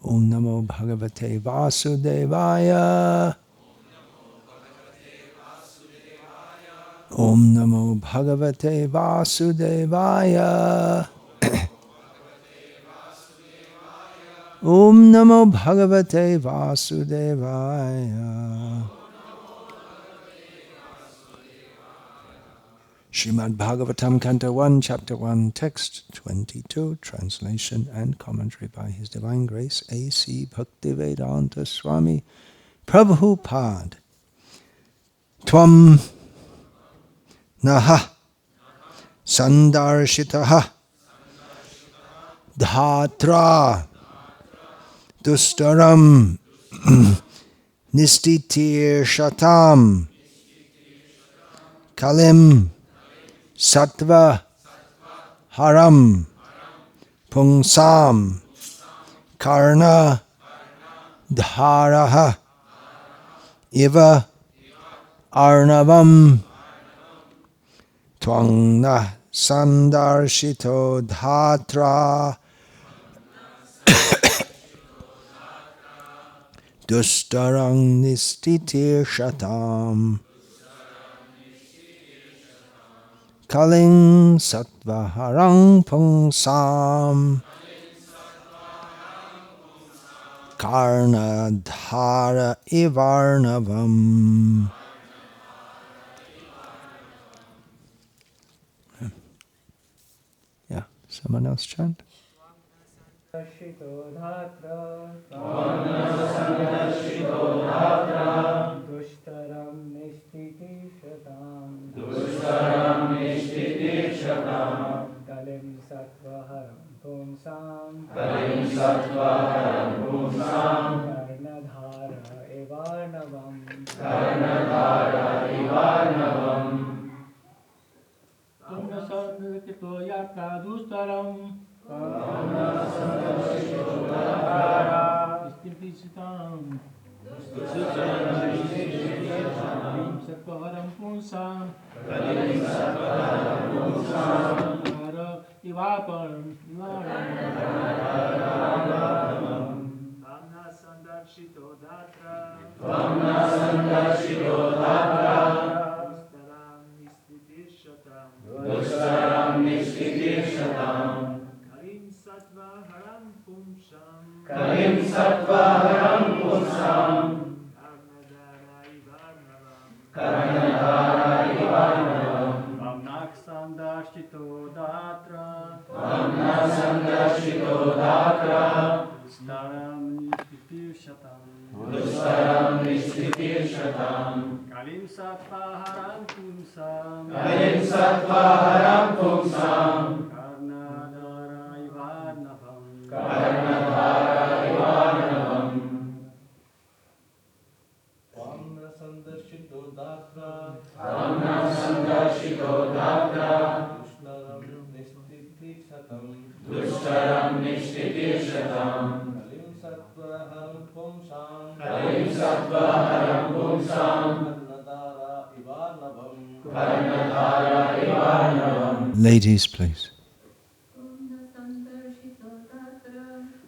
Om Namo Bhagavate Vasudevaya. Om Namo Bhagavate Vasudevaya. Om Namo Bhagavate Vasudevaya. Srimad Bhagavatam, Canto 1, Chapter 1, Text 22, Translation and Commentary by His Divine Grace A.C. Bhaktivedanta Swami Prabhupada. Tvam naha sandarshitaha dhatra dustaram nistitir shatam kalim sattva haram pungsam karna dharaha iva arnavam twangna sandarshito dhatra dustarang nistitir shatam kaling sattvaharang pungsam karna dhara ivarnavam. Yeah, someone else chant. Dushtaram nishtiti shatam kalim sattvaharam pumsam karnadhara ivarnavam Kamna sandakito yatra dushtaram nishtiti shatam kalim sattvaharam pumsam Kamna sandarshito datra dushtaram nishtiti shatam kalim sattvaharam pumsam karnadhara ivarnavam Kamna sandarshito datra dushtaram nishtiti shatam kalim sattvaharam pumsam karnadhara ivarnavam Kamna sandarshito datra dushtaram nishtiti shatam kalim sattvaharam pumsam karnadhara ivarnavam Ladies, please.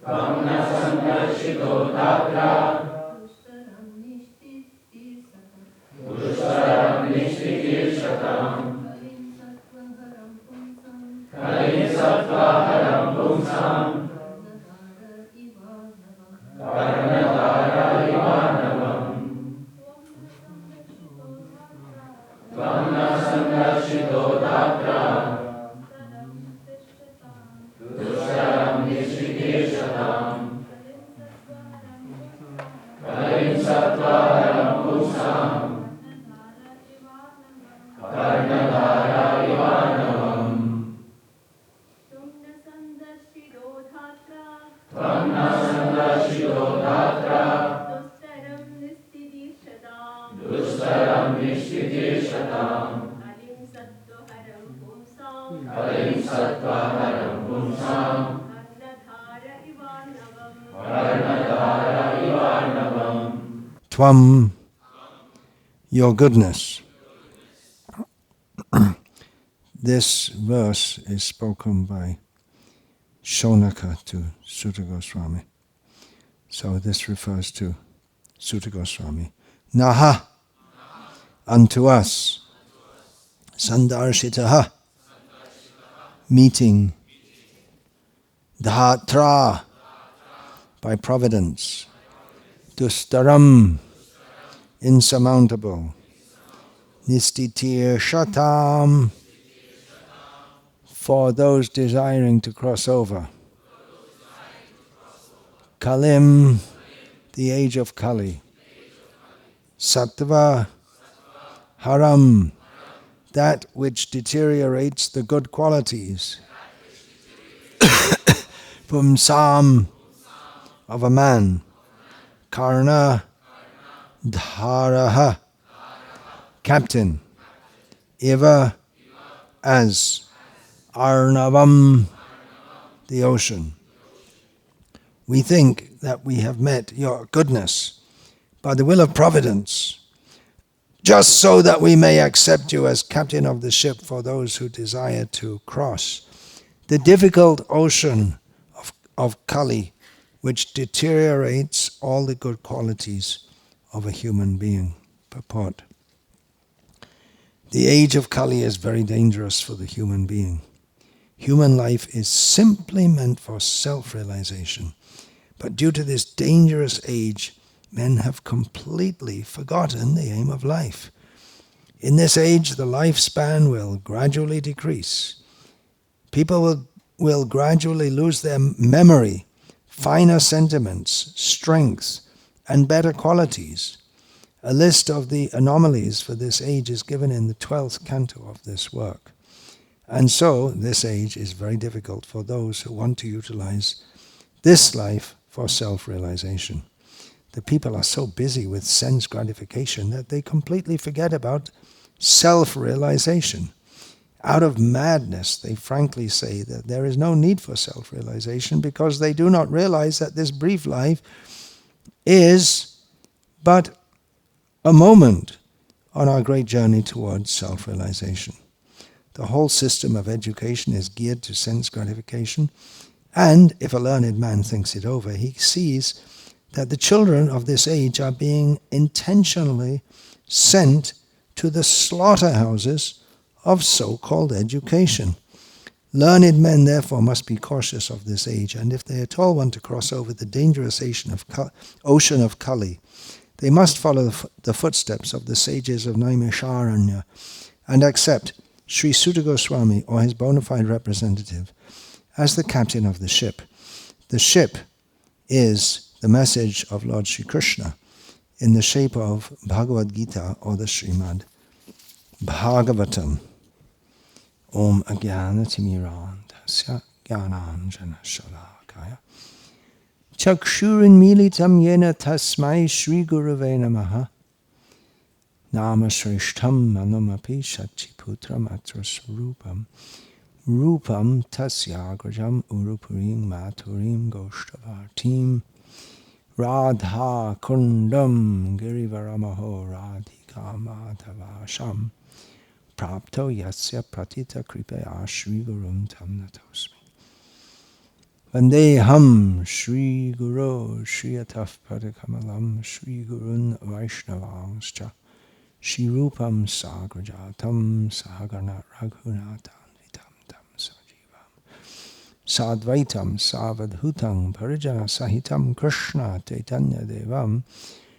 Kamna sandarshito datra dushtaram nishtiti shatam kalim sattvaharam pumsam karnadhara ivarnavam Kamna sandarshito datra dushtaram nishtiti shatam kalim sattvaharam pumsam karnadhara ivarnavam Kamna sandarshito datra dushtaram nishtiti shatam kalim sattvaharam pumsam karnadhara ivarnavam Tvam, your goodness. This verse is spoken by Shonaka to Sutta Goswami. So this refers to Sutta Goswami. Naha, unto us, sandarshitaha, meeting, dhatra, by providence, dustaram, insurmountable, nistitir shatam, for those desiring to cross over, kalim, the age of Kali, sattva, haram, that which deteriorates the good qualities, pumsam, of a man, karna, dharaha, captain, iva, as, arnavam, the ocean. We think that we have met your goodness by the will of providence, just so that we may accept you as captain of the ship for those who desire to cross the difficult ocean of Kali, which deteriorates all the good qualities of a human being. Purport. The age of Kali is very dangerous for the human being. Human life is simply meant for self-realization. But due to this dangerous age, men have completely forgotten the aim of life. In this age, the lifespan will gradually decrease. People will gradually lose their memory, finer sentiments, strength, and better qualities. A list of the anomalies for this age is given in the 12th canto of this work. And so, this age is very difficult for those who want to utilize this life for self-realization. The people are so busy with sense gratification that they completely forget about self-realization. Out of madness, they frankly say that there is no need for self-realization because they do not realize that this brief life is but a moment on our great journey towards self-realization. The whole system of education is geared to sense gratification, and if a learned man thinks it over, he sees that the children of this age are being intentionally sent to the slaughterhouses of so-called education. Learned men, therefore, must be cautious of this age, and if they at all want to cross over the dangerous ocean of Kali, they must follow the footsteps of the sages of Naimisharanya and accept Sri Sutta Goswami or his bona fide representative as the captain of the ship. The ship is the message of Lord Sri Krishna in the shape of Bhagavad-gita or the Srimad Bhagavatam. Om Ajnana-timirandhasya Jnananjana-shalakaya Chakshurinmilitam yena tasmai Shri Gurave namaha Nama Shrishtam Manumapi Shachiputram Atrasrupam Rupam Tasyagrajam Urupurim Maturim Goshtavartim Radha Kundam Girivaramaho Radhika Madhavasham Prapto Yasya Pratita Kripaya Shri Gurum Tam Natosmi Vandeham Shri Guru Shri Ataf Padakamalam Shri Gurun Vaishnavangscha Shri Rupam Sagrajatam Sahagana Raghunatan Vitam Tam Sajivam Sadvaitam Savadhutam Parijana Sahitam Krishna Caitanya Devam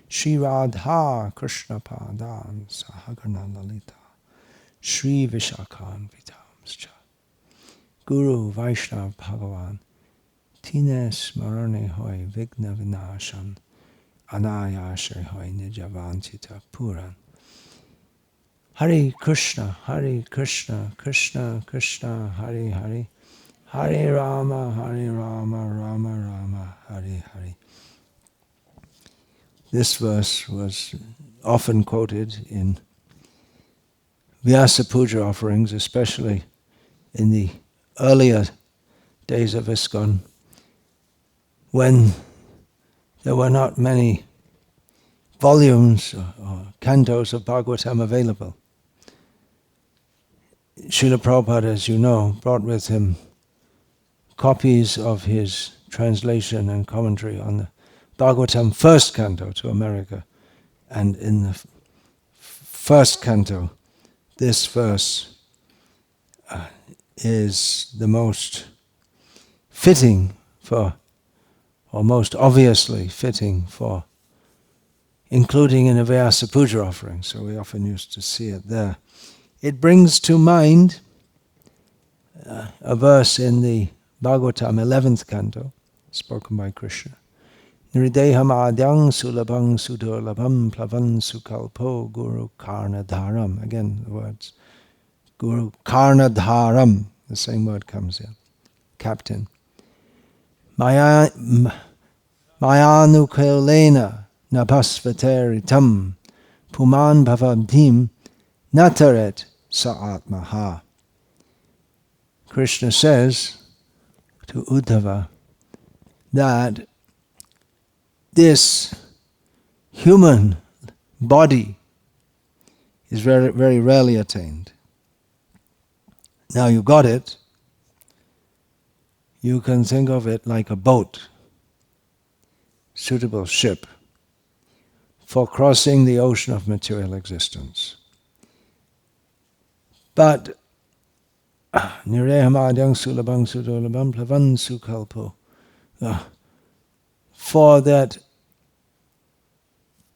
Shri Radha Krishna Padan Sahagana Lalita Shri Vishakhan Vitamscha Guru Vaishnav Bhagavan Tine Smarane Hoy Vigna Vinashan Anayashe Hoy Nijavantita Puran Hare Krishna, Krishna Krishna, Hare Hare, Hare Rama, Rama Rama, Hare Hare. This verse was often quoted in Vyasa Puja offerings, especially in the earlier days of ISKCON, when there were not many volumes or cantos of Bhagavatam available. Srila Prabhupada, as you know, brought with him copies of his translation and commentary on the Bhagavatam first canto to America. And in the first canto, this verse is the most fitting for, or most obviously fitting for, including in a Vyasa Puja offering. So we often used to see it there. It brings to mind a verse in the Bhagavatam 11th canto, spoken by Krishna. Nrideham adyang sulabhang sudurlabham plavan sukalpo guru karnadharam. Again, the words. Guru karnadharam. The same word comes here. Captain. Mayanukailena nabhasvateritam puman bhavabdim nataret sa'atmaha. Krishna says to Uddhava that this human body is very, very rarely attained. Now you got it, you can think of it like a boat, suitable ship, for crossing the ocean of material existence. But Nirehamadyang sulabhang sudurlabham plavan sukalpo. For that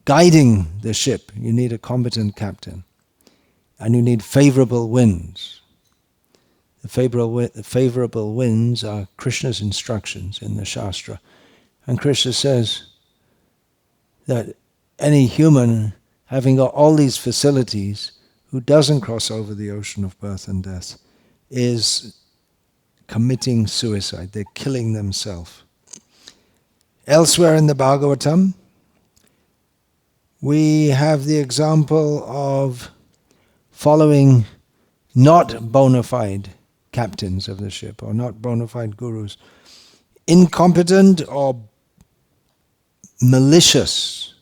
guiding the ship, you need a competent captain, and you need favorable winds. The favorable winds are Krishna's instructions in the Shastra. And Krishna says that any human having got all these facilities who doesn't cross over the ocean of birth and death is committing suicide. They're killing themselves. Elsewhere in the Bhagavatam, we have the example of following not bona fide captains of the ship, or not bona fide gurus, incompetent or malicious,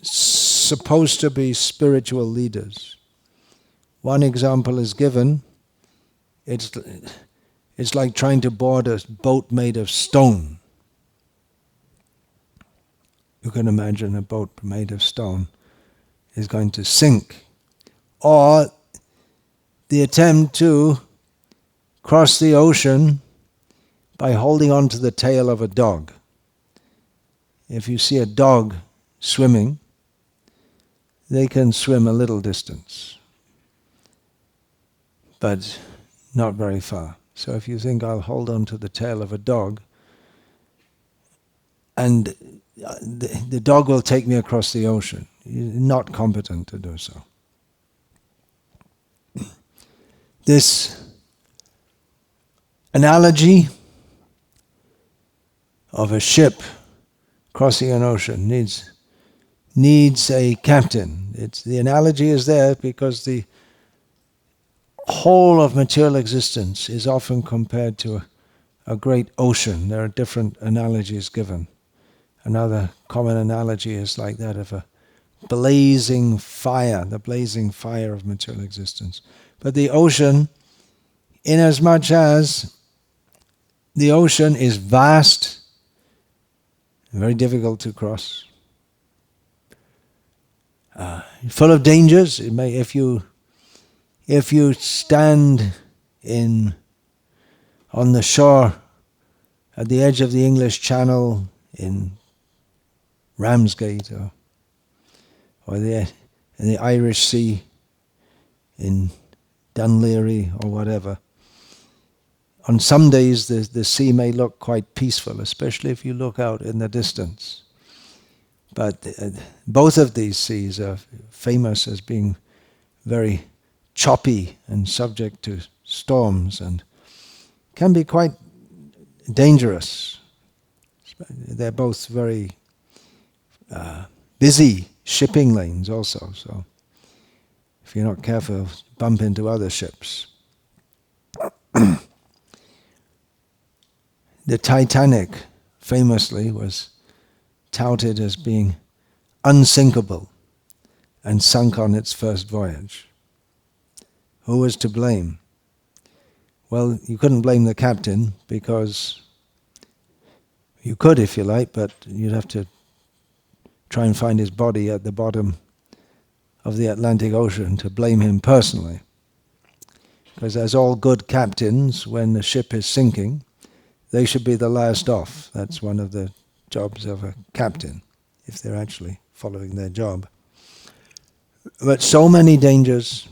supposed to be spiritual leaders. One example is given. It's like trying to board a boat made of stone. You can imagine a boat made of stone is going to sink. Or the attempt to cross the ocean by holding on to the tail of a dog. If you see a dog swimming, they can swim a little distance, but not very far. So if you think, I'll hold on to the tail of a dog, and the dog will take me across the ocean, you're not competent to do so. This analogy of a ship crossing an ocean needs a captain. The analogy is there because the whole of material existence is often compared to a great ocean. There are different analogies given. Another common analogy is like that of a blazing fire, the blazing fire of material existence. But the ocean, inasmuch as the ocean is vast, very difficult to cross, full of dangers. It may, if you stand on the shore at the edge of the English Channel in Ramsgate, or in the Irish Sea in Dunleary or whatever, on some days the sea may look quite peaceful, especially if you look out in the distance. But both of these seas are famous as being very choppy and subject to storms, and can be quite dangerous. They're both very busy shipping lanes also, so if you're not careful, bump into other ships. The Titanic, famously, was touted as being unsinkable and sunk on its first voyage. Who was to blame? Well, you couldn't blame the captain because You could if you like, but you'd have to try and find his body at the bottom of the Atlantic Ocean to blame him personally. Because as all good captains, when the ship is sinking, they should be the last off. That's one of the jobs of a captain, if they're actually following their job. But so many dangers,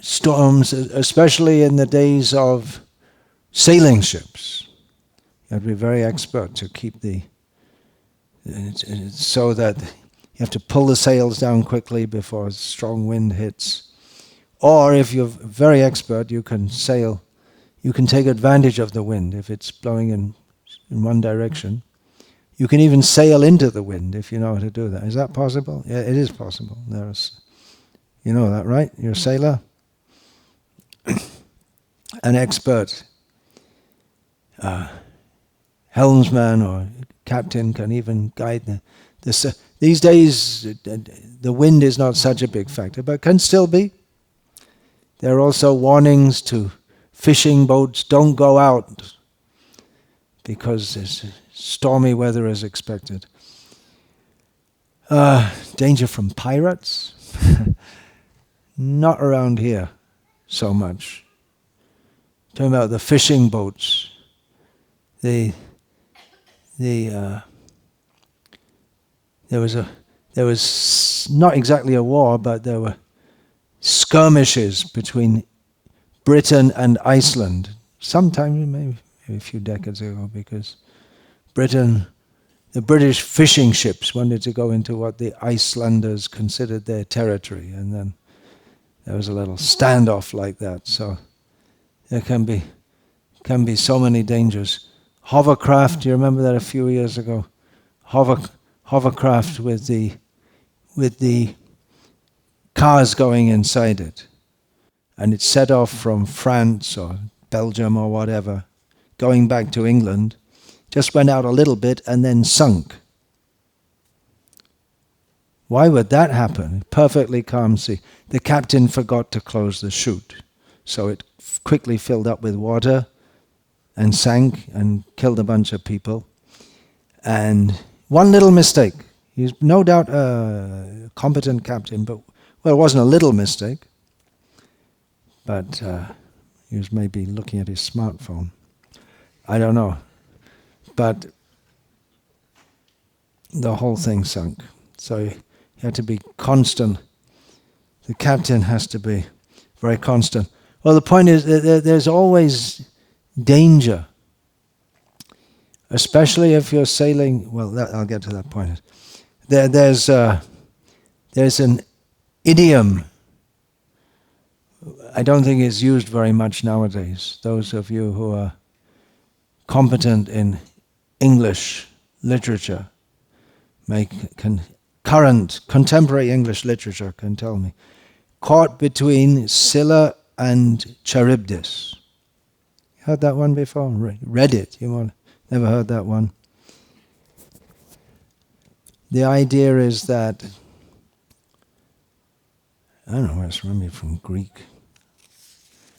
storms, especially in the days of sailing ships. You have to be very expert to keep so that you have to pull the sails down quickly before a strong wind hits. Or if you're very expert, you can sail, you can take advantage of the wind if it's blowing in one direction. You can even sail into the wind if you know how to do that. Is that possible? Yeah, it is possible. You know that, right? You're a sailor? An expert helmsman or captain can even guide these days the wind is not such a big factor, but can still be. There are also warnings to fishing boats, don't go out because there's stormy weather is expected. Danger from pirates? Not around here so much. Talking about the fishing boats. There was not exactly a war, but there were skirmishes between Britain and Iceland, sometime maybe a few decades ago, because the British fishing ships wanted to go into what the Icelanders considered their territory, and then there was a little standoff like that. So there can be so many dangers. Hovercraft, do you remember that a few years ago? Hovercraft with the cars going inside it, and it set off from France or Belgium or whatever, going back to England, just went out a little bit and then sunk. Why would that happen? Perfectly calm sea. The captain forgot to close the chute, so it quickly filled up with water and sank and killed a bunch of people. And one little mistake. He's no doubt a competent captain, but well, it wasn't a little mistake. But he was maybe looking at his smartphone. I don't know. But the whole thing sunk. So you had to be constant. The captain has to be very constant. Well, the point is that there's always danger. Especially if you're sailing, well, I'll get to that point. There's an idiom. I don't think it's used very much nowadays. Those of you who are competent in English literature, contemporary English literature can tell me. Caught between Scylla and Charybdis. Heard that one before? Read it. Never heard that one. The idea is that, I don't know where it's from,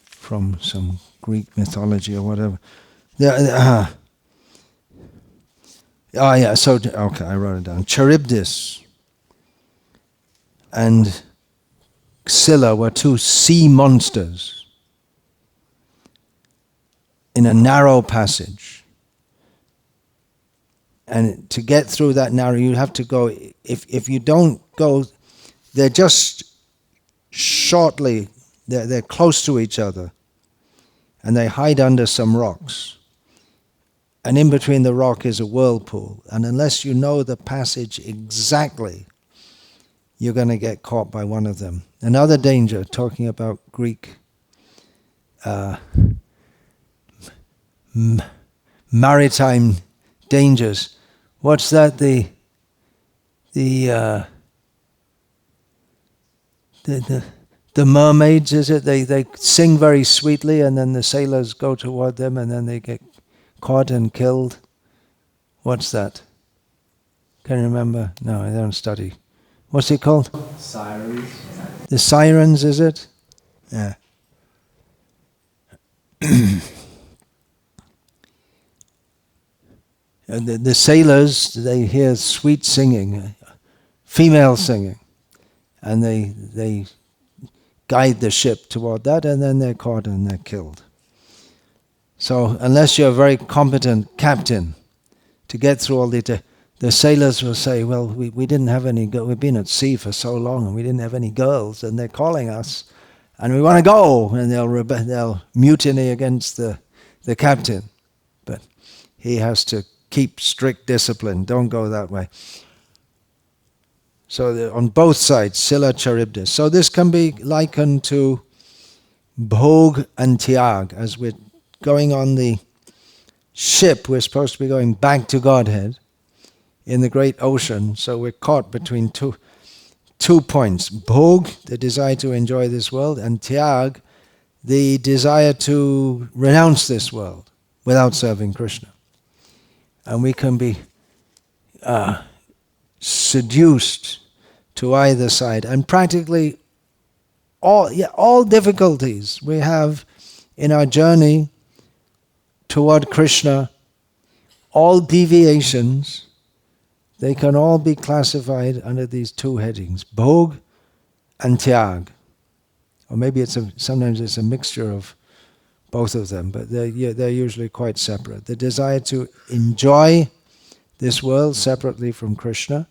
from some Greek mythology or whatever. I wrote it down. Charybdis and Scylla were two sea monsters in a narrow passage. And to get through that narrow, you have to go, if you don't go, they're just shortly, they're close to each other. And they hide under some rocks. And in between the rock is a whirlpool. And unless you know the passage exactly, you're going to get caught by one of them. Another danger, talking about Greek maritime dangers. What's that? The mermaids, is it? They sing very sweetly, and then the sailors go toward them, and then they get caught and killed. What's that? Can you remember? No, I don't study. What's it called? Sirens. The sirens, is it? Yeah. The sailors, they hear sweet singing, female singing, and they guide the ship toward that, and then they're caught and they're killed. So unless you're a very competent captain to get through all the sailors will say, well, we didn't have any, we've been at sea for so long and we didn't have any girls, and they're calling us, and we want to go, and they'll mutiny against the captain. But he has to keep strict discipline, don't go that way. So on both sides, sila charibdis. So this can be likened to bhog and tyag. As we're going on the ship, we're supposed to be going back to Godhead in the great ocean. So we're caught between two points. Bhog, the desire to enjoy this world, and tyag, the desire to renounce this world without serving Krishna. And we can be seduced to either side. And practically all difficulties we have in our journey toward Krishna, all deviations, they can all be classified under these two headings, bhog and tyag. Or maybe sometimes it's a mixture of both of them, but they're usually quite separate. The desire to enjoy this world separately from Krishna,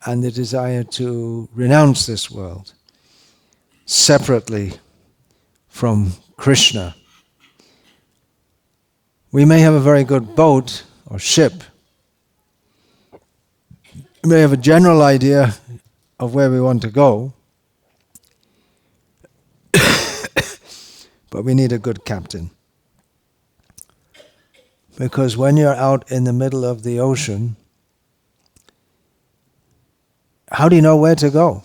and the desire to renounce this world separately from Krishna. We may have a very good boat or ship. We may have a general idea of where we want to go, but we need a good captain. Because when you're out in the middle of the ocean, how do you know where to go?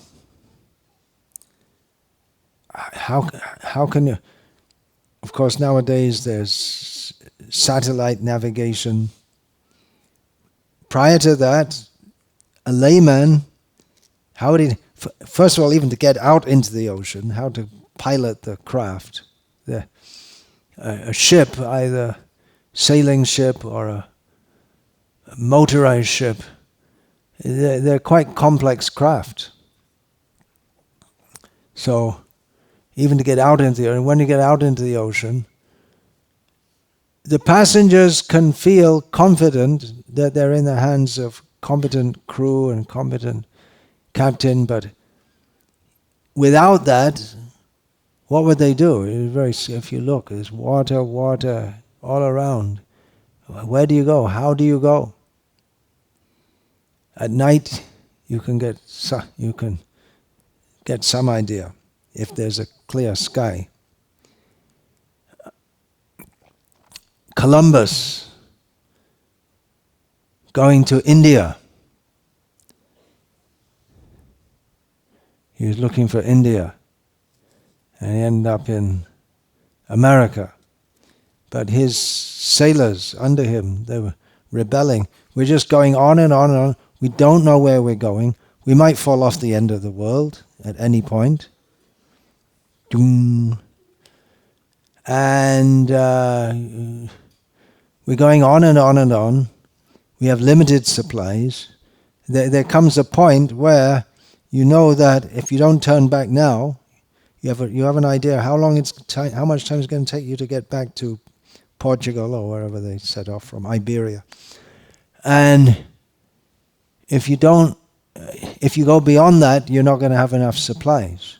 How can you? Of course, nowadays there's satellite navigation. Prior to that, a layman, first of all, even to get out into the ocean, how to pilot the craft, a ship, either sailing ship or a motorized ship, they're quite complex craft. So even to get out into the ocean, when you get out into the ocean, the passengers can feel confident that they're in the hands of competent crew and competent captain, but without that, what would they do? If you look, there's water all around. Where do you go? How do you go? At night, you can get some idea if there's a clear sky. Columbus going to India. He was looking for India, and he ended up in America. But his sailors under him, they were rebelling. We're just going on and on and on. We don't know where we're going. We might fall off the end of the world at any point. And we're going on and on and on. We have limited supplies. There comes a point where you know that if you don't turn back now, you have an idea how much time it's going to take you to get back to Portugal or wherever they set off from, Iberia. And if you go beyond that, you're not going to have enough supplies.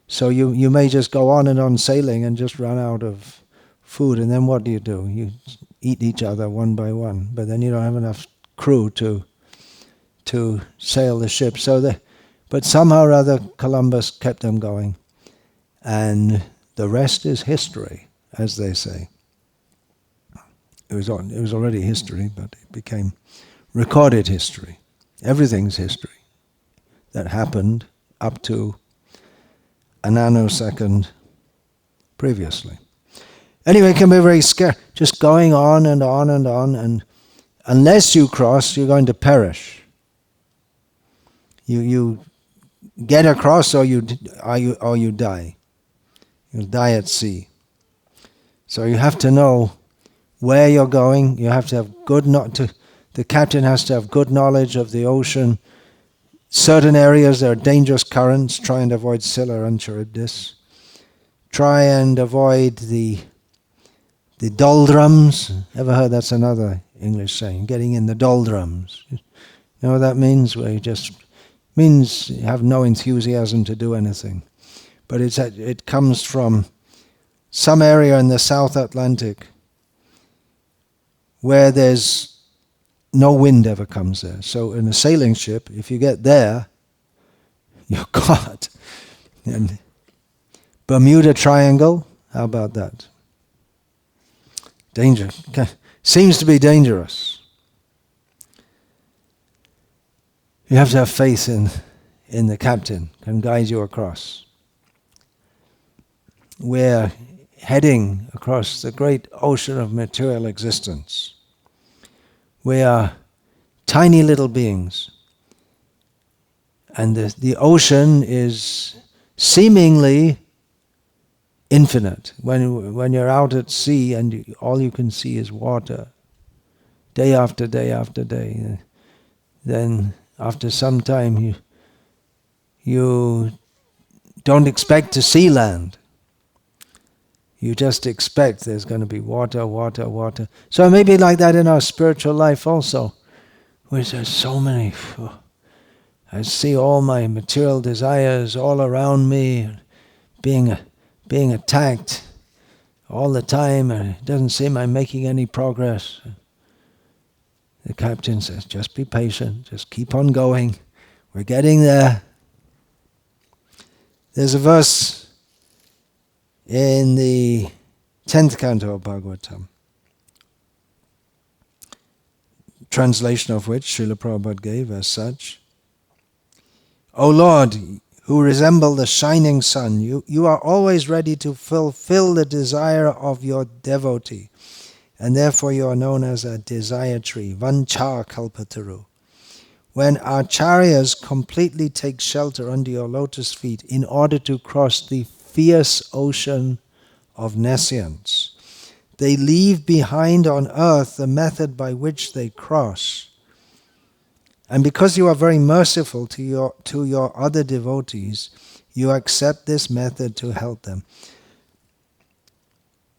So you may just go on and on sailing and just run out of food, and then what do? You eat each other one by one, but then you don't have enough crew to sail the ship. But somehow or other Columbus kept them going, and the rest is history, as they say. It was already history, but it became recorded history. Everything's history that happened up to a nanosecond previously. Anyway, it can be very scary, just going on and on and on, and unless you cross, you're going to perish. You get across, or you die. You'll die at sea. So you have to know where you're going. You have to have good The captain has to have good knowledge of the ocean. Certain areas there are dangerous currents. Try and avoid Scylla and Charybdis. Try and avoid the doldrums. Ever heard that's another English saying? Getting in the doldrums. You know what that means? Where you just means you have no enthusiasm to do anything. But it comes from some area in the South Atlantic where there's no wind ever comes there. So in a sailing ship, if you get there, you're caught. And Bermuda Triangle, how about that? Danger. Seems to be dangerous. You have to have faith in the captain, can guide you across. We're heading across the great ocean of material existence. We are tiny little beings. And the ocean is seemingly infinite. When you're out at sea and all you can see is water, day after day after day, then after some time you don't expect to see land. You just expect there's going to be water, water, water. So it may be like that in our spiritual life also, where there's so many. I see all my material desires all around me, being attacked all the time, and it doesn't seem I'm making any progress. The captain says, just be patient, just keep on going. We're getting there. There's a verse in the 10th canto of Bhagavatam, translation of which Srila Prabhupada gave as such. O Lord, who resemble the shining sun, you are always ready to fulfill the desire of your devotee, and therefore you are known as a desire tree, Vancha Kalpataru. When acharyas completely take shelter under your lotus feet in order to cross the fierce ocean of nescience, they leave behind on earth the method by which they cross. And because you are very merciful to your other devotees, you accept this method to help them.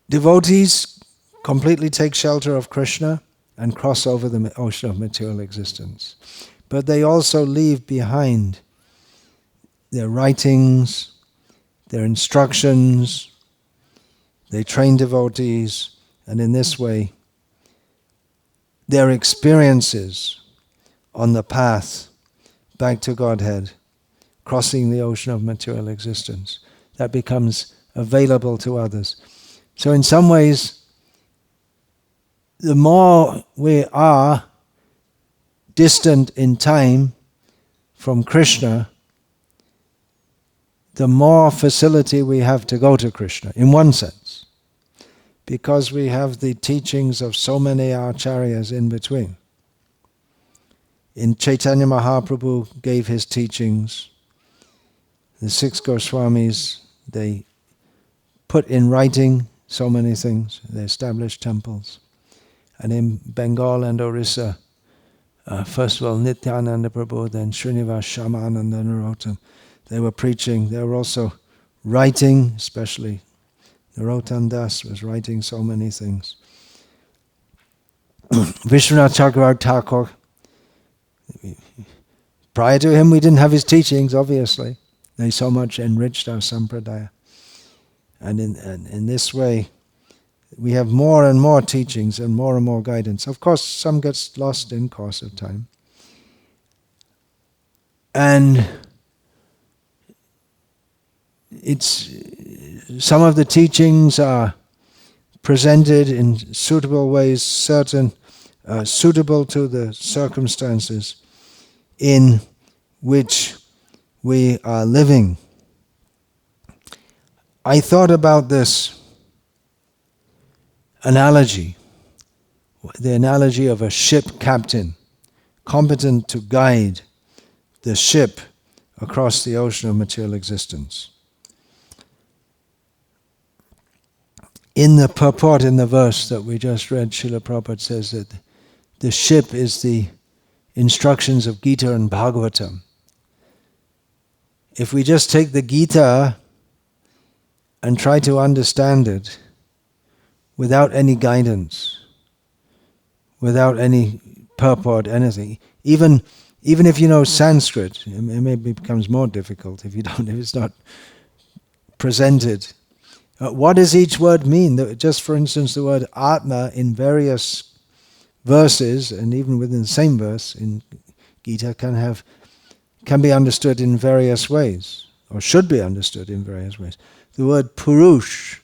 Devotees completely take shelter of Krishna and cross over the ocean of material existence. But they also leave behind their writings, their instructions, they train devotees, and in this way, their experiences on the path back to Godhead, crossing the ocean of material existence, that becomes available to others. So in some ways, the more we are distant in time from Krishna, the more facility we have to go to Krishna, in one sense, because we have the teachings of so many acharyas in between. In Chaitanya Mahaprabhu gave his teachings. The 6 Goswamis, they put in writing so many things. They established temples. And in Bengal and Orissa, first of all Nityananda Prabhu, then Srinivas Shamananda Narottam, they were preaching. They were also writing, especially Narottam Das was writing so many things. Vishwanath Chakravarti Thakur, prior to him we didn't have his teachings, obviously. They so much enriched our sampradaya. And in this way, we have more and more teachings and more guidance. Of course, some gets lost in course of time. And some of the teachings are presented in suitable ways, suitable to the circumstances in which we are living. I thought about this analogy, the analogy of a ship captain, competent to guide the ship across the ocean of material existence. In the purport in the verse that we just read, Srila Prabhupada says that the ship is the instructions of Gita and Bhagavatam. If we just take the Gita and try to understand it without any guidance, without any purport, anything, even if you know Sanskrit, it maybe becomes more difficult if it's not presented. What does each word mean? Just for instance, the word Atma in various verses, and even within the same verse in Gita, can be understood in various ways, or should be understood in various ways. The word Purush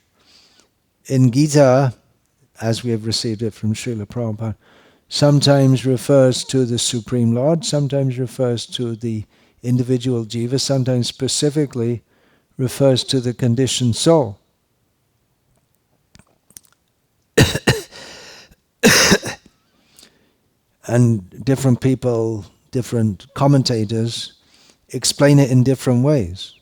in Gita, as we have received it from Srila Prabhupada, sometimes refers to the Supreme Lord, sometimes refers to the individual jiva, sometimes specifically refers to the conditioned soul. And different people, different commentators explain it in different ways.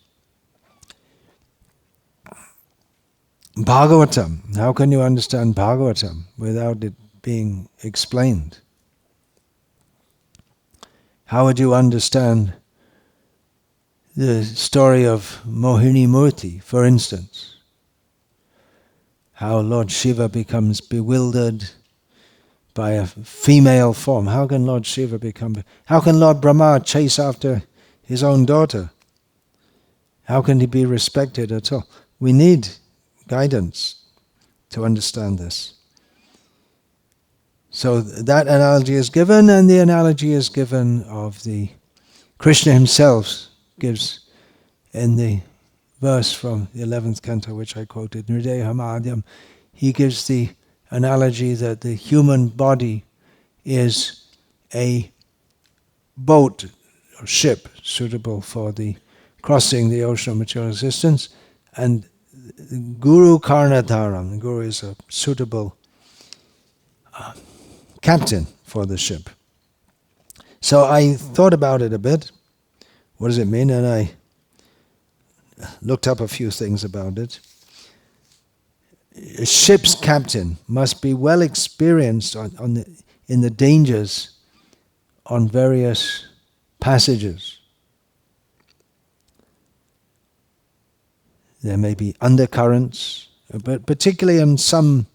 Bhagavatam, how can you understand Bhagavatam without it being explained? How would you understand the story of Mohini Murti, for instance? How Lord Shiva becomes bewildered by a female form. How can Lord Brahma chase after his own daughter? How can he be respected at all? We need guidance to understand this. So that analogy is given, and the analogy is given of the Krishna himself gives in the verse from the 11th canto, which I quoted, Nrideham Adyam. He gives the analogy that the human body is a boat or ship suitable for the crossing the ocean of material existence, and Guru Karnataram, the Guru is a suitable captain for the ship. So I thought about it a bit. What does it mean? And I looked up a few things about it. A ship's captain must be well experienced in the dangers on various passages. There may be undercurrents, but particularly on some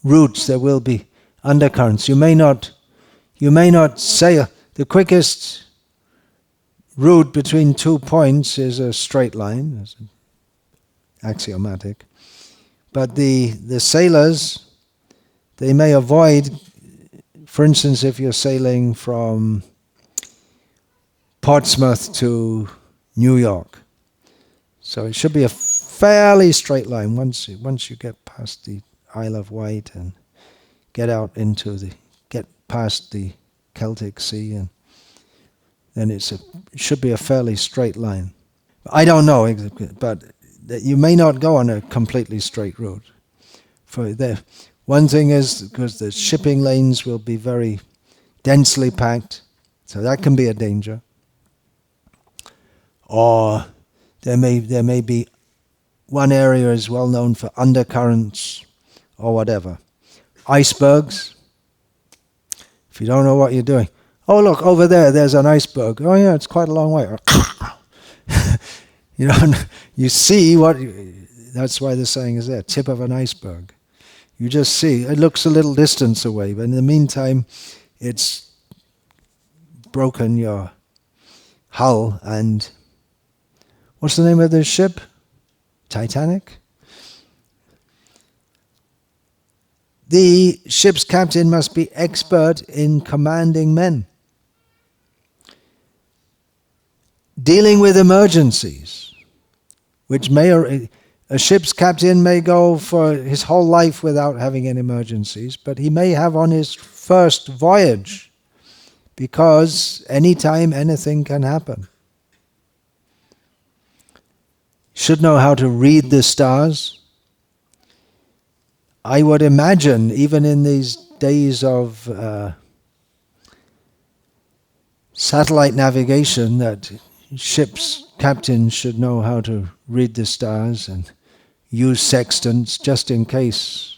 routes there will be undercurrents. You may not say the quickest route between 2 points is a straight line. It's axiomatic. But the sailors, they may avoid, for instance, if you're sailing from Portsmouth to New York. So it should be a fairly straight line once you get past the Isle of Wight and get past the Celtic Sea, and then it should be a fairly straight line. I don't know, but you may not go on a completely straight route. One thing is because the shipping lanes will be very densely packed, so that can be a danger. Or there may be one area is well known for undercurrents or whatever. Icebergs. If you don't know what you're doing, oh look over there's an iceberg. Oh yeah, it's quite a long way. You see what. That's why the saying is there: tip of an iceberg. You just see it looks a little distance away, but in the meantime, it's broken your hull. And what's the name of this ship? Titanic. The ship's captain must be expert in commanding men, dealing with emergencies, which a ship's captain may go for his whole life without having any emergencies, but he may have on his first voyage, because anytime anything can happen. Should know how to read the stars. I would imagine, even in these days of satellite navigation, that ship's captains should know how to read the stars and use sextants just in case.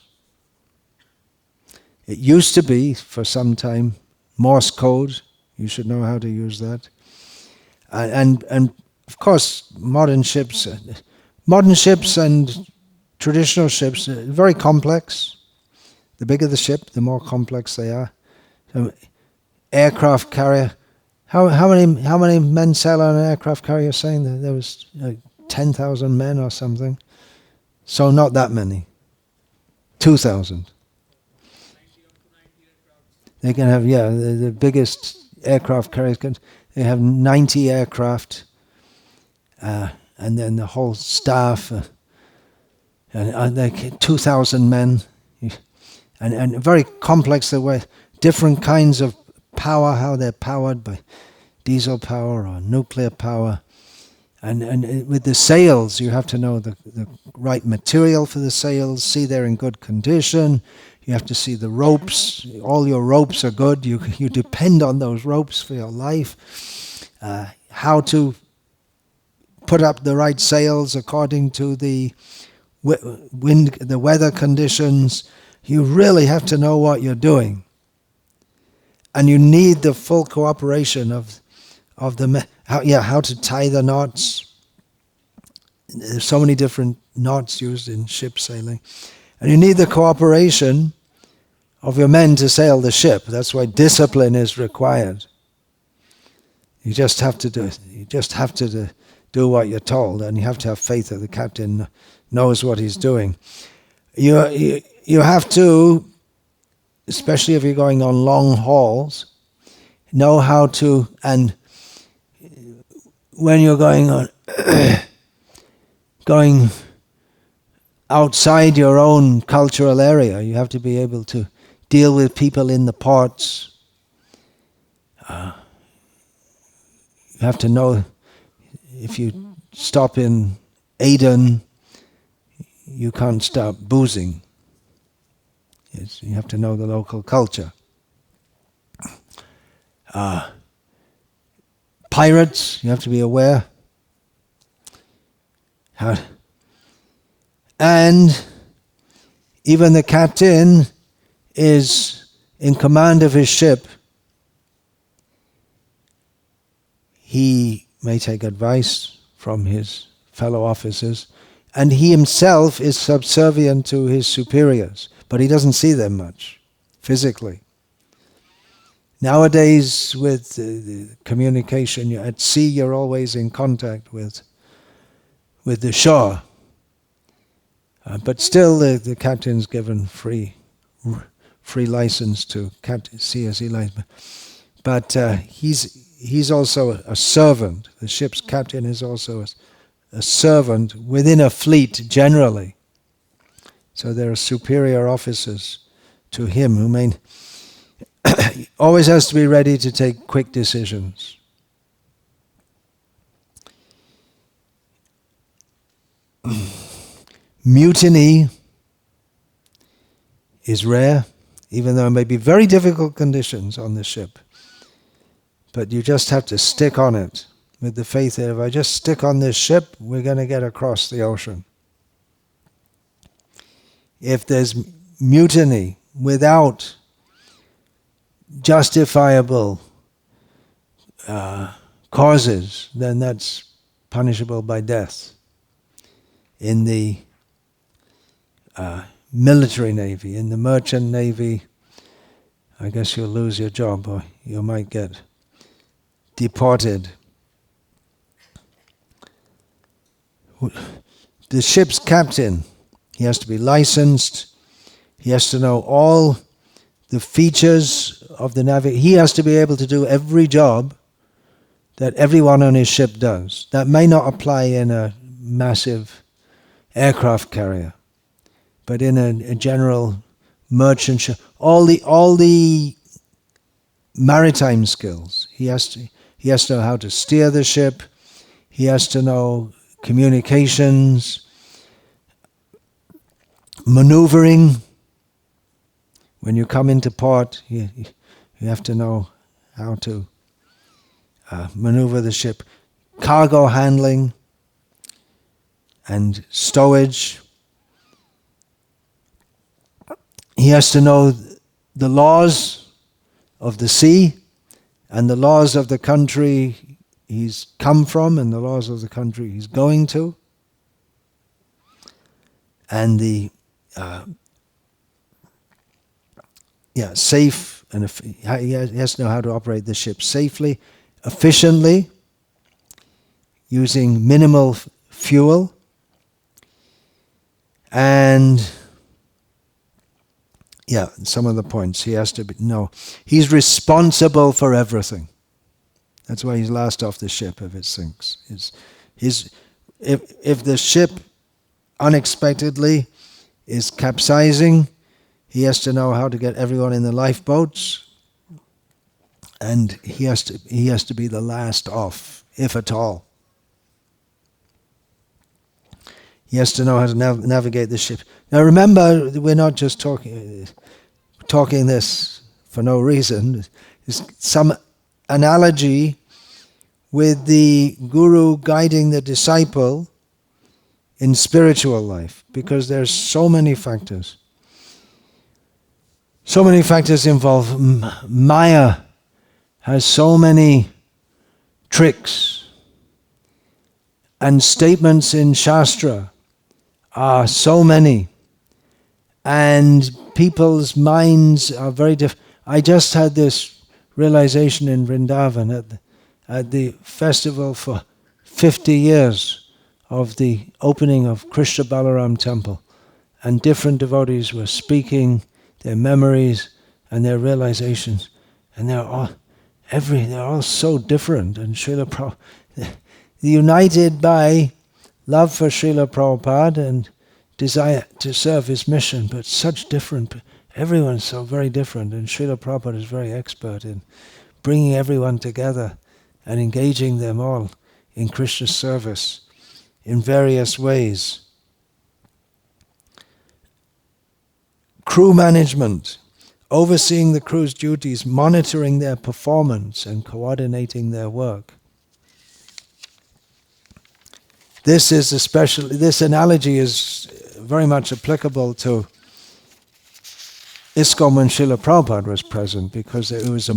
It used to be, for some time, Morse code. You should know how to use that. And of course, modern ships and traditional ships are very complex. The bigger the ship, the more complex they are. So, aircraft carrier. How many men sail on an aircraft carrier? Saying that there was 10,000 men or something. So not that many. 2,000. They can have the biggest aircraft carriers they have 90 aircraft, and then the whole staff, and like 2,000 men, and very complex the way different kinds of power, how they're powered by diesel power or nuclear power. And with the sails, you have to know the right material for the sails, see they're in good condition. You have to see the ropes. All your ropes are good. You depend on those ropes for your life. How to put up the right sails according to the wind, the weather conditions. You really have to know what you're doing. And you need the full cooperation of the how to tie the knots. There's so many different knots used in ship sailing, and you need the cooperation of your men to sail the ship. That's why discipline is required. You just have to do it. You just have to do what you're told, and you have to have faith that the captain knows what he's doing. You have to, especially if you're going on long hauls, know how to, and when you're going on going outside your own cultural area, you have to be able to deal with people in the ports. You have to know if you stop in Aden, you can't start boozing. You have to know the local culture. Pirates, you have to be aware. And even the captain is in command of his ship. He may take advice from his fellow officers, and he himself is subservient to his superiors, but he doesn't see them much physically. Nowadays, with the communication at sea, you're always in contact with the shore. But still, the captain's given free license to see as he likes. But he's also a servant. The ship's captain is also a servant within a fleet generally. So there are superior officers to him who may always has to be ready to take quick decisions. Mutiny is rare, even though it may be very difficult conditions on the ship. But you just have to stick on it with the faith that if I just stick on this ship, we're going to get across the ocean. If there's mutiny without justifiable causes, then that's punishable by death. In the military navy, in the merchant navy, I guess you'll lose your job or you might get deported. The ship's captain, he has to be licensed, he has to know all the features of the navigation. He has to be able to do every job that everyone on his ship does. That may not apply in a massive aircraft carrier, but in a general merchant ship, all the maritime skills. He has to know how to steer the ship. He has to know communications, maneuvering. When you come into port, you have to know how to maneuver the ship. Cargo handling and stowage. He has to know the laws of the sea and the laws of the country he's come from and the laws of the country he's going to, and the safe, and he has to know how to operate the ship safely, efficiently, using minimal fuel, and some of the points he has to know. He's responsible for everything. That's why he's last off the ship if it sinks. If the ship unexpectedly is capsizing, he has to know how to get everyone in the lifeboats, and he has to be the last off, if at all. He has to know how to navigate the ship. Now remember, we're not just talking this for no reason. There's some analogy with the guru guiding the disciple in spiritual life, because there's so many factors. So many factors involved. Maya has so many tricks, and statements in Shastra are so many, and people's minds are very different. I just had this realization in Vrindavan at the festival for 50 years of the opening of Krishna Balaram temple, and different devotees were speaking their memories and their realizations, and they're all so different. And Srila Prabhupada, united by love for Srila Prabhupada and desire to serve his mission, but such different. Everyone's so very different, and Srila Prabhupada is very expert in bringing everyone together and engaging them all in Krishna's service in various ways. Crew management, overseeing the crew's duties, monitoring their performance and coordinating their work. This analogy is very much applicable to ISKCON when Srila Prabhupada was present, because it was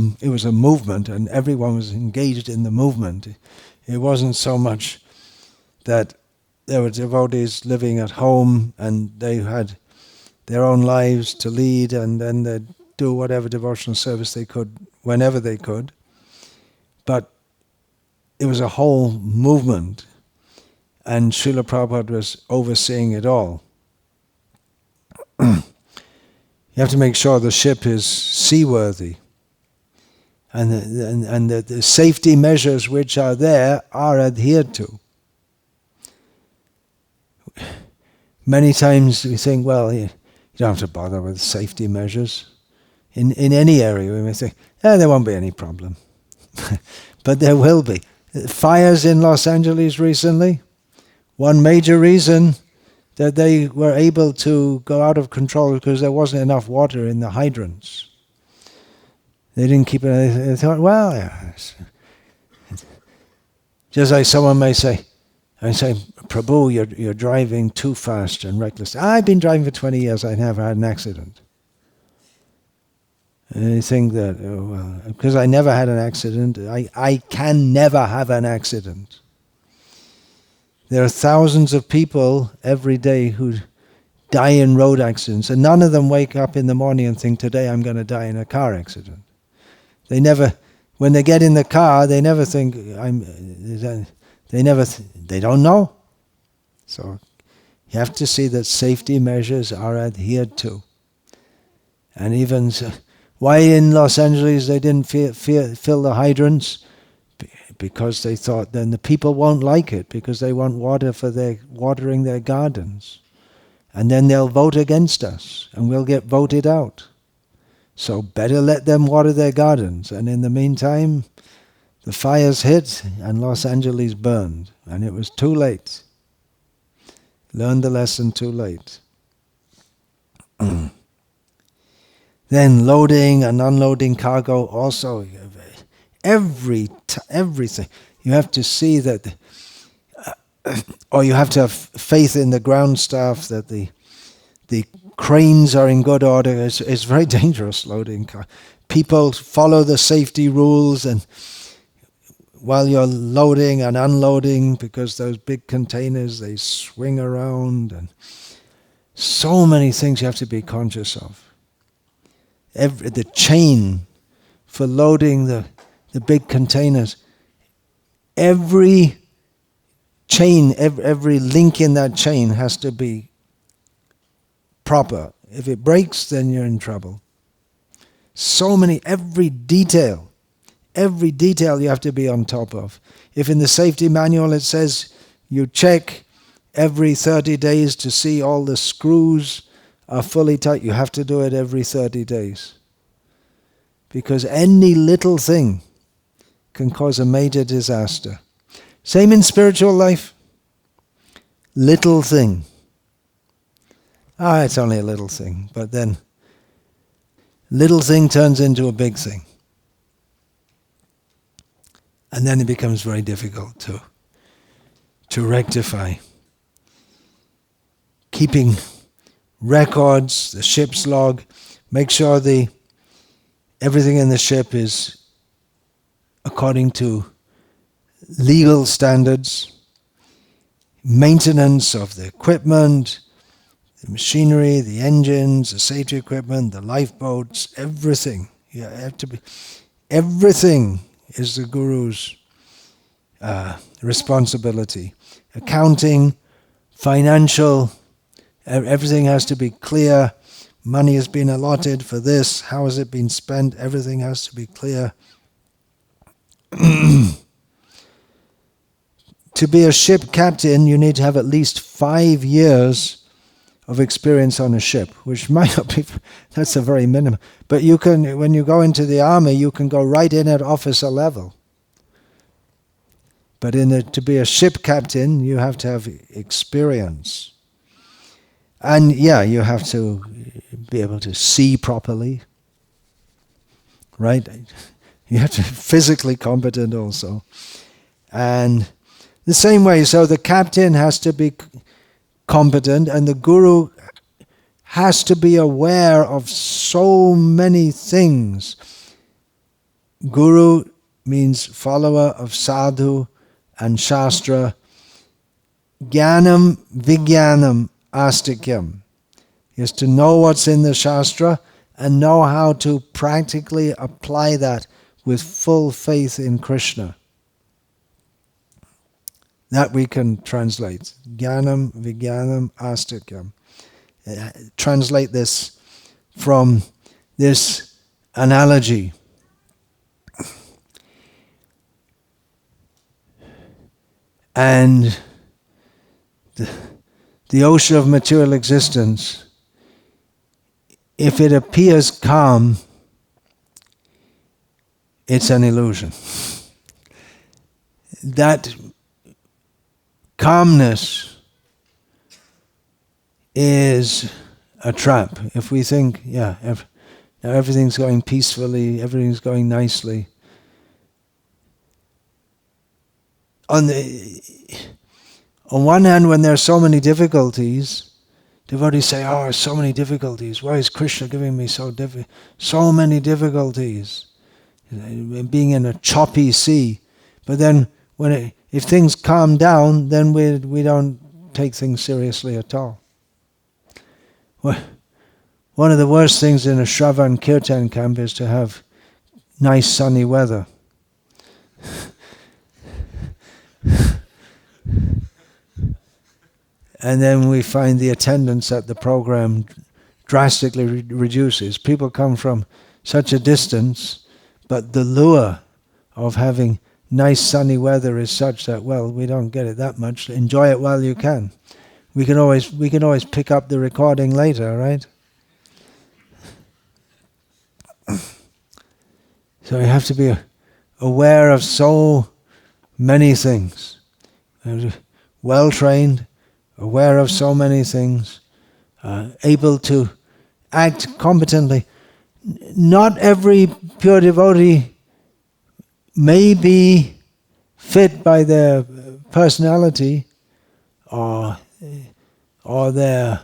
a movement and everyone was engaged in the movement. It wasn't so much that there were devotees living at home and they had their own lives to lead, and then they'd do whatever devotional service they could whenever they could. But it was a whole movement, and Srila Prabhupada was overseeing it all. You have to make sure the ship is seaworthy, and the safety measures which are there are adhered to. Many times we think, well, you don't have to bother with safety measures. In any area we may think, there won't be any problem. But there will be. Fires in Los Angeles recently, one major reason that they were able to go out of control because there wasn't enough water in the hydrants. They didn't keep it. They thought, well, just like someone may say, Prabhu, you're driving too fast and reckless. I've been driving for 20 years, I never had an accident. And you think that, because I never had an accident, I can never have an accident. There are thousands of people every day who die in road accidents, and none of them wake up in the morning and think, today I'm going to die in a car accident. They never, when they get in the car, they never think, they don't know. So you have to see that safety measures are adhered to. And even, why in Los Angeles they didn't fill the hydrants? Because they thought then the people won't like it, because they want water for watering their gardens. And then they'll vote against us, and we'll get voted out. So better let them water their gardens. And in the meantime, the fires hit and Los Angeles burned, and it was too late. Learned the lesson too late. Then loading and unloading cargo also. Everything. You have to see that, or you have to have faith in the ground staff that the cranes are in good order. It's very dangerous loading. People follow the safety rules, and while you're loading and unloading, because those big containers, they swing around, and so many things you have to be conscious of. The chain for loading the big containers, every chain, every link in that chain has to be proper. If it breaks, then you're in trouble. So many, every detail you have to be on top of. If in the safety manual it says you check every 30 days to see all the screws are fully tight, you have to do it every 30 days. Because any little thing can cause a major disaster. Same in spiritual life. Little thing. It's only a little thing, but then little thing turns into a big thing. And then it becomes very difficult to rectify. Keeping records, the ship's log, make sure everything in the ship is according to legal standards, maintenance of the equipment, the machinery, the engines, the safety equipment, the lifeboats, everything. Everything is the Guru's responsibility. Accounting, financial, everything has to be clear. Money has been allotted for this. How has it been spent? Everything has to be clear. To be a ship captain, you need to have at least 5 years of experience on a ship, which might not be, that's a very minimum. But you can, when you go into the army, you can go right in at officer level. But to be a ship captain, you have to have experience. And you have to be able to see properly, right? You have to be physically competent also. And the same way, so the captain has to be competent, and the Guru has to be aware of so many things. Guru means follower of sadhu and shastra. Jnanam vijnanam astikyam is to know what's in the shastra and know how to practically apply that with full faith in Krishna. That we can translate. Jnanam vijnanam astikyam. Translate this from this analogy. And the ocean of material existence, if it appears calm, it's an illusion. That calmness is a trap. If we think, now everything's going peacefully, everything's going nicely. On one hand, when there are so many difficulties, devotees say, so many difficulties. Why is Krishna giving me so many difficulties? Being in a choppy sea. But then, if things calm down, then we don't take things seriously at all. One of the worst things in a Shravan Kirtan camp is to have nice sunny weather. And then we find the attendance at the program drastically reduces. People come from such a distance, but the lure of having nice sunny weather is such that, we don't get it that much. Enjoy it while you can. We can always pick up the recording later, right? So you have to be aware of so many things. Well trained, aware of so many things, able to act competently. Not every pure devotee may be fit by their personality or their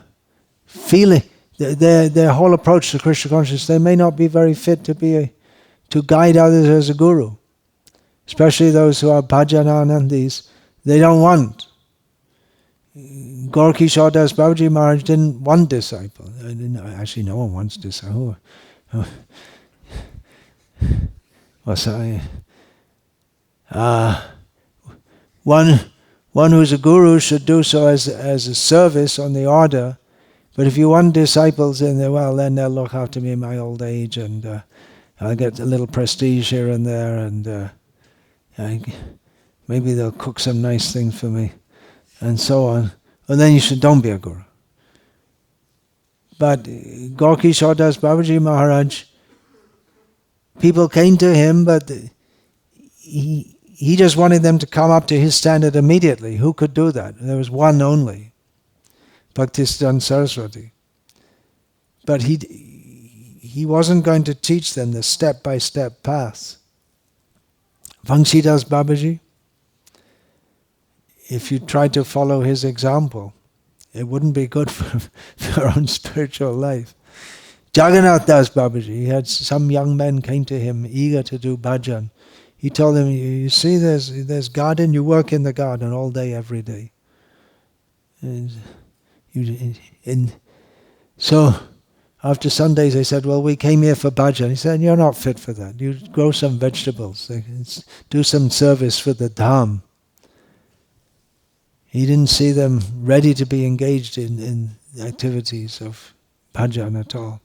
feeling. their whole approach to Krishna consciousness, they may not be very fit to guide others as a guru. Especially those who are bhajananandis, they don't want. Gaur-Kishore Das Babaji Maharaj didn't want disciples. Actually, no one wants disciples. Well, sorry. One who's a guru should do so as a service on the order. But if you want disciples, then they'll look after me in my old age, and I'll get a little prestige here and there, and maybe they'll cook some nice things for me, and so on. And then don't be a guru. But Gaur-Kishore Das Babaji Maharaj, people came to him, but he just wanted them to come up to his standard immediately. Who could do that? There was one only, Bhaktisiddhanta Saraswati. But he wasn't going to teach them the step-by-step path. Vangsidas Babaji, if you tried to follow his example, it wouldn't be good for your own spiritual life. Jagannath Das Babaji, he had some young men came to him eager to do bhajan. He told them, you see there's garden, you work in the garden all day, every day. So after Sundays they said, well, we came here for bhajan. He said, you're not fit for that. You grow some vegetables, do some service for the dham. He didn't see them ready to be engaged in activities of bhajan at all.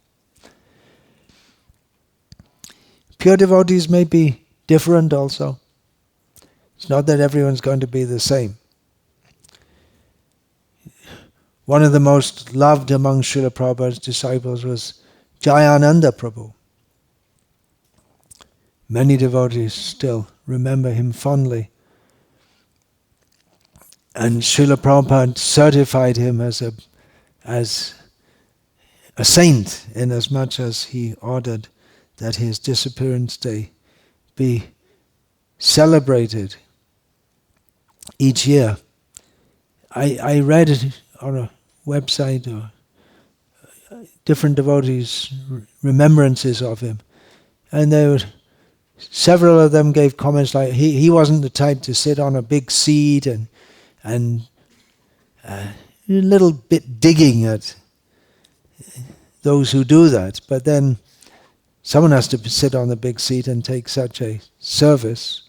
Pure devotees may be different also. It's not that everyone's going to be the same. One of the most loved among Srila Prabhupada's disciples was Jayananda Prabhu. Many devotees still remember him fondly. And Srila Prabhupada certified him as a saint, inasmuch as he ordered that his disappearance day be celebrated each year. I read it on a website, or different devotees' remembrances of him, and several of them gave comments like he wasn't the type to sit on a big seat and a little bit digging at those who do that, but then someone has to sit on the big seat and take such a service.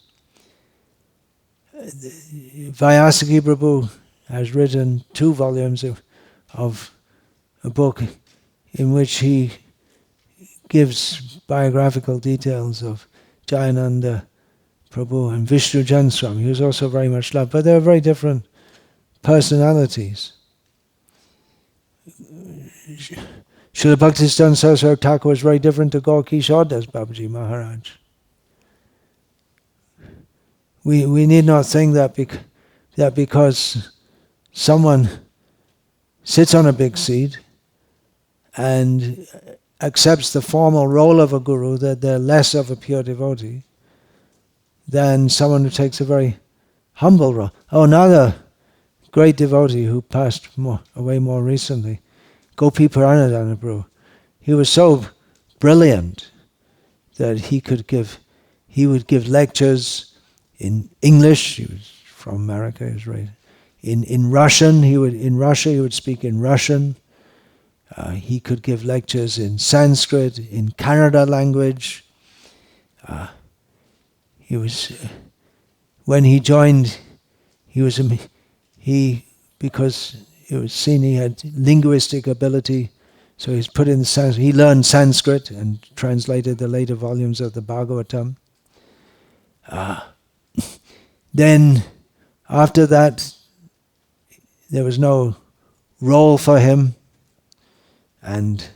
Vyasaki Prabhu has written 2 volumes of a book in which he gives biographical details of Jayananda Prabhu and Vishnu Swami. He was also very much loved, but they were very different personalities. Srila Bhaktisiddhanta Saraswati Thakur was very different to Gaur-Kishore Das Babaji Maharaj. We need not think that because someone sits on a big seat and accepts the formal role of a guru, that they're less of a pure devotee than someone who takes a very humble role. Oh, another great devotee who passed away more recently, Gopi Puranadana Prabhu. He was so brilliant that he would give lectures in English. He was from America. He was raised in Russian. In Russia he would speak in Russian. He could give lectures in Sanskrit, in Kannada language. When he joined, because it was seen he had linguistic ability, so he's put in Sanskrit. He learned Sanskrit and translated the later volumes of the Bhagavatam. Then, after that, there was no role for him, and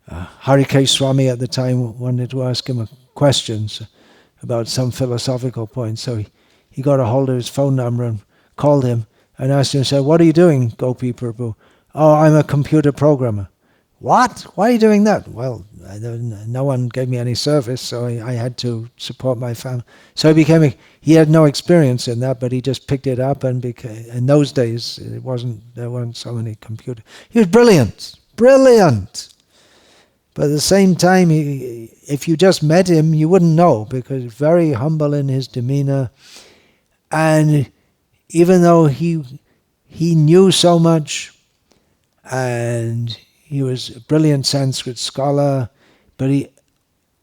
Harikesh Swami at the time wanted to ask him questions about some philosophical point, so he got a hold of his phone number and called him and asked him, said, "What are you doing, Gopi Prabhu?" "Oh, I'm a computer programmer." "What? Why are you doing that?" "Well, no one gave me any service, so I had to support my family." So he had no experience in that, but he just picked it up, and in those days there weren't so many computers. He was brilliant, brilliant. But at the same time, if you just met him, you wouldn't know, because he's very humble in his demeanor. And even though he knew so much, and he was a brilliant Sanskrit scholar, but he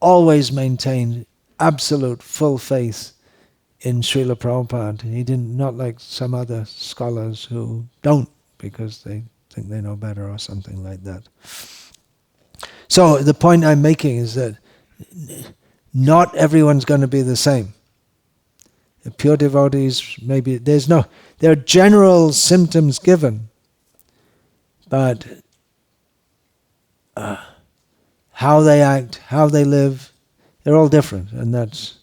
always maintained absolute full faith in Srila Prabhupada. He didn't, not like some other scholars who don't, because they think they know better or something like that. So the point I'm making is that not everyone's going to be the same. The pure devotees, maybe there are general symptoms given, but how they act, how they live, they're all different, and that's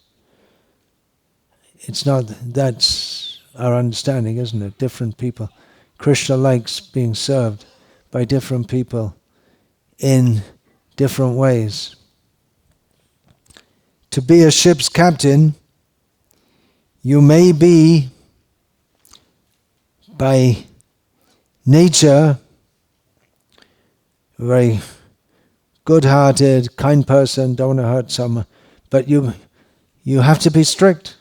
our understanding, isn't it? Different people. Krishna likes being served by different people in different ways. To be a ship's captain, you may be by nature a very good-hearted, kind person, don't want to hurt someone, but you have to be strict.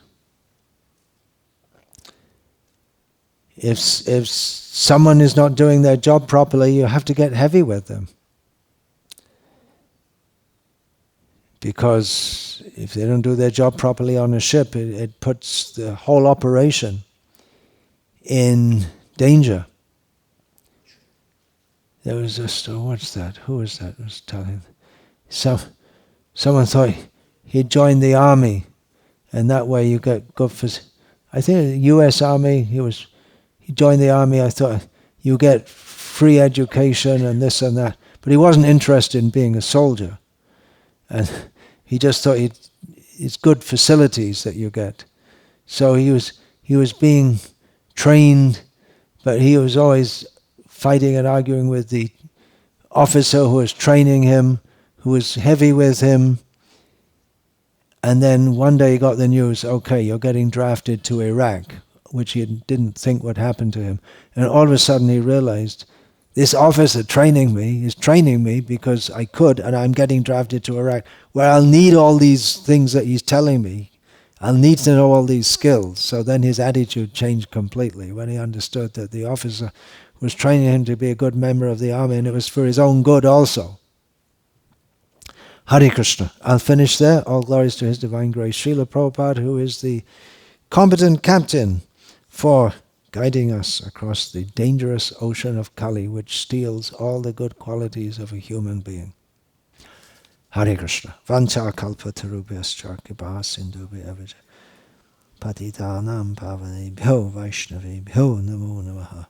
If someone is not doing their job properly, you have to get heavy with them. Because if they don't do their job properly on a ship, it puts the whole operation in danger. There was just, what's that? Who was that? I was telling. Someone thought he'd join the army, and that way you get good for. I think the U.S. Army. He joined the army. I thought you get free education and this and that, but he wasn't interested in being a soldier, and he just thought it's good facilities that you get. So he was being trained, but he was always fighting and arguing with the officer who was training him, who was heavy with him. And then one day he got the news, okay, you're getting drafted to Iraq, which he didn't think would happen to him. And all of a sudden he realized, this officer training me is training me because I could, and I'm getting drafted to Iraq, where I'll need all these things that he's telling me. I'll need to know all these skills. So then his attitude changed completely when he understood that the officer was training him to be a good member of the army, and it was for his own good also. Hare Krishna. I'll finish there. All glories to His Divine Grace, Srila Prabhupada, who is the competent captain for guiding us across the dangerous ocean of Kali, which steals all the good qualities of a human being. Hare Krishna. Vancha kalpatarubhyascha kibha sindhubhya avijja patitanam pavanebhyo vaishnavebhyo namo namaha.